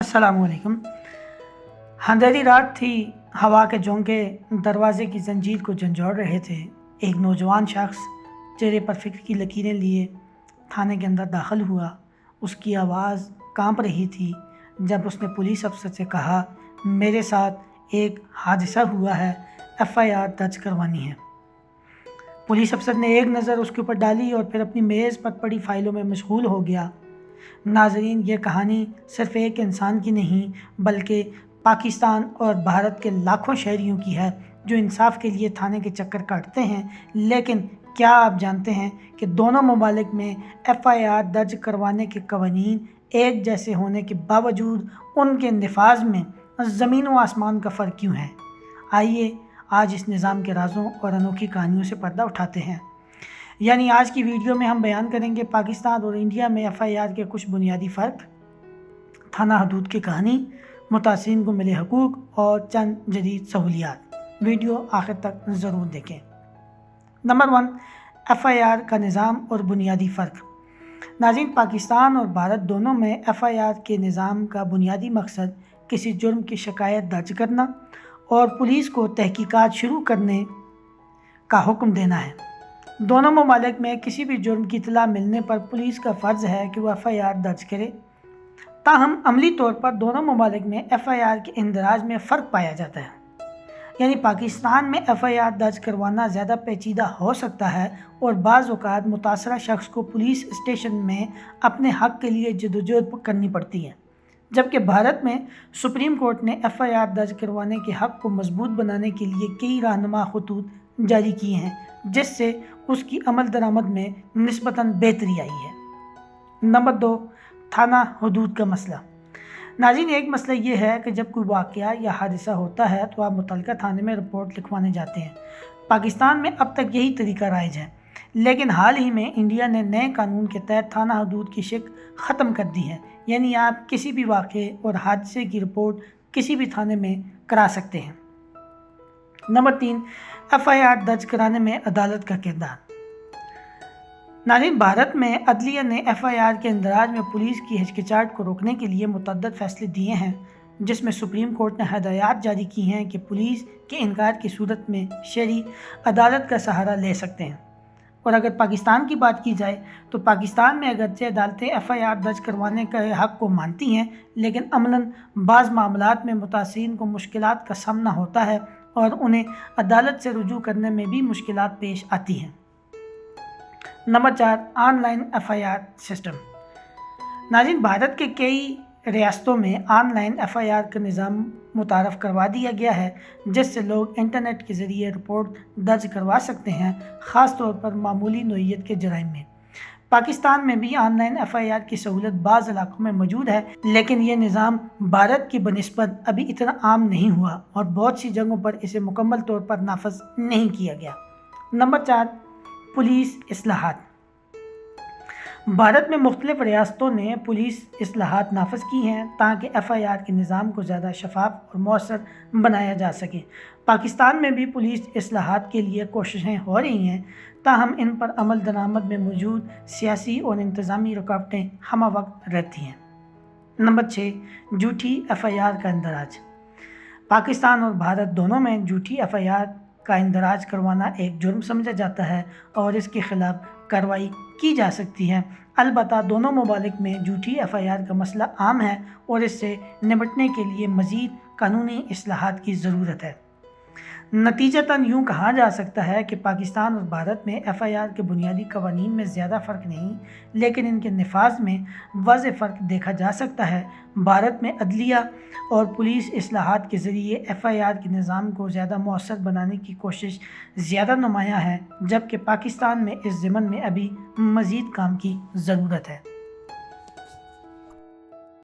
अस्सलाम वालेकुम। अंधेरी रात थी, हवा के झोंके दरवाजे की जंजीर को झंझोड़ रहे थे। एक नौजवान शख्स चेहरे पर फिक्र की लकीरें लिए थाने के अंदर दाखिल हुआ। उसकी आवाज़ कांप रही थी जब उसने पुलिस अफसर से कहा, मेरे साथ एक हादसा हुआ है, FIR दर्ज करवानी है। पुलिस अफसर ने एक नज़र उसके ऊपर डाली और फिर अपनी मेज़ पर पड़ी फ़ाइलों में मशगूल हो गया। नाज़रीन, ये कहानी सिर्फ़ एक इंसान की नहीं बल्कि पाकिस्तान और भारत के लाखों शहरियों की है जो इंसाफ के लिए थाने के चक्कर काटते हैं। लेकिन क्या आप जानते हैं कि दोनों ममालिक में FIR दर्ज करवाने के कवानीन एक जैसे होने के बावजूद उनके नफाज में ज़मीन व आसमान का फ़र्क क्यों है? आइए आज इस निज़ाम के राज़ों और अनोखी कहानियों से पर्दा उठाते हैं। यानी आज की वीडियो में हम बयान करेंगे पाकिस्तान और इंडिया में FIR के कुछ बुनियादी फ़र्क, थाना हदूद की कहानी, मुतासिरीन को मिले हकूक़ और चंद जदीद सहूलियात। वीडियो आखिर तक ज़रूर देखें। नंबर 1, FIR का निज़ाम और बुनियादी फ़र्क। नाज़रीन, पाकिस्तान और भारत दोनों में FIR के निज़ाम का बुनियादी मकसद किसी जुर्म की शिकायत दर्ज करना और पुलिस को तहकीकात शुरू करने का हुक्म देना है। दोनों ममालिक में किसी भी जुर्म की इत्तला मिलने पर पुलिस का फ़र्ज़ है कि वह FIR दर्ज करे। ताहम अमली तौर पर दोनों ममालिक में FIR के इंदराज में फ़र्क पाया जाता है। यानी पाकिस्तान में FIR दर्ज करवाना ज़्यादा पेचीदा हो सकता है और बाज़ औक़ात मुतासरा शख्स को पुलिस स्टेशन में अपने हक़ के लिए जदोजहद करनी पड़ती है, जबकि भारत में सुप्रीम कोर्ट ने FIR दर्ज करवाने के हक़ को मजबूत बनाने के लिए कई रहनुमा खतूत जारी किए हैं, जिससे उसकी अमल दरामद में निस्बतन बेहतरी आई है। नंबर 2, थाना हदूद का मसला। नाज़रीन, एक मसला ये है कि जब कोई वाक़या या हादसा होता है तो आप मुतल्लिका थाने में रिपोर्ट लिखवाने जाते हैं। पाकिस्तान में अब तक यही तरीका राइज है, लेकिन हाल ही में इंडिया ने नए कानून के तहत थाना हदूद की शिक ख़त्म कर दी है। यानी आप किसी भी वाक़े और हादसे की रिपोर्ट किसी भी थाने में करा सकते हैं। नंबर 3, FIR दर्ज कराने में अदालत का किरदार। नाज़रीन, भारत में अदलिया ने FIR के इंदराज में पुलिस की हिचकिचाहट को रोकने के लिए मुतअद्दिद फ़ैसले दिए हैं, जिसमें सुप्रीम कोर्ट ने हदायत जारी की हैं कि पुलिस के इनकार की सूरत में शहरी अदालत का सहारा ले सकते हैं। और अगर पाकिस्तान की बात की जाए तो पाकिस्तान में अगरचे अदालतें FIR दर्ज करवाने के हक़ को मानती हैं, लेकिन अमलन बाज़ मामलात में मुतासिरीन को मुश्किलात का सामना होता है और उन्हें अदालत से रुजू करने में भी मुश्किलात पेश आती हैं। Number 4, online FIR system. नाज़रीन, भारत के कई रियासतों में ऑनलाइन FIR का निज़ाम मुतारफ़ करवा दिया गया है, जिससे लोग इंटरनेट के ज़रिए रिपोर्ट दर्ज करवा सकते हैं, ख़ास तौर पर मामूली नोइयत के जराइम में। पाकिस्तान में भी ऑनलाइन FIR की सहूलत बाज़ इलाकों में मौजूद है, लेकिन यह निज़ाम भारत की बनिस्बत अभी इतना आम नहीं हुआ और बहुत सी जगहों पर इसे मुकम्मल तौर पर नाफज नहीं किया गया। Number 4, police इस्लाहात। भारत में मुख्तलिफ रियासतों ने पुलिस इस्लाहात नाफज की हैं ताकि FIR के निज़ाम को ज़्यादा शफाफ और मौसर बनाया जा सके। पाकिस्तान में भी पुलिस इस्लाहात के लिए कोशिशें हो रही हैं, ताहम इन पर अमल दरामद में मौजूद सियासी और इंतज़ामी रुकावटें हमा वक्त रहती हैं। नंबर 6, झूठी FIR का इंदराज। पाकिस्तान और भारत दोनों में झूठी FIR का इंदराज करवाना एक जुर्म समझा जाता है और इसके ख़िलाफ़ कार्रवाई की जा सकती है। अलबत्ता दोनों ममालिक में झूठी FIR का मसला आम है और इससे निपटने के लिए मज़ीद कानूनी इस्लाहात की ज़रूरत है। नतीजतन यूँ कहा जा सकता है कि पाकिस्तान और भारत में FIR के बुनियादी कवानीन में ज़्यादा फ़र्क नहीं, लेकिन इनके नफाज में वाज़ेह फ़र्क देखा जा सकता है। भारत में अदलिया और पुलिस इस्लाहात के ज़रिए FIR के निज़ाम को ज़्यादा मौसर बनाने की कोशिश ज़्यादा नुमायाँ है, जबकि पाकिस्तान में इस ज़िमन में अभी मज़ीद काम की ज़रूरत है।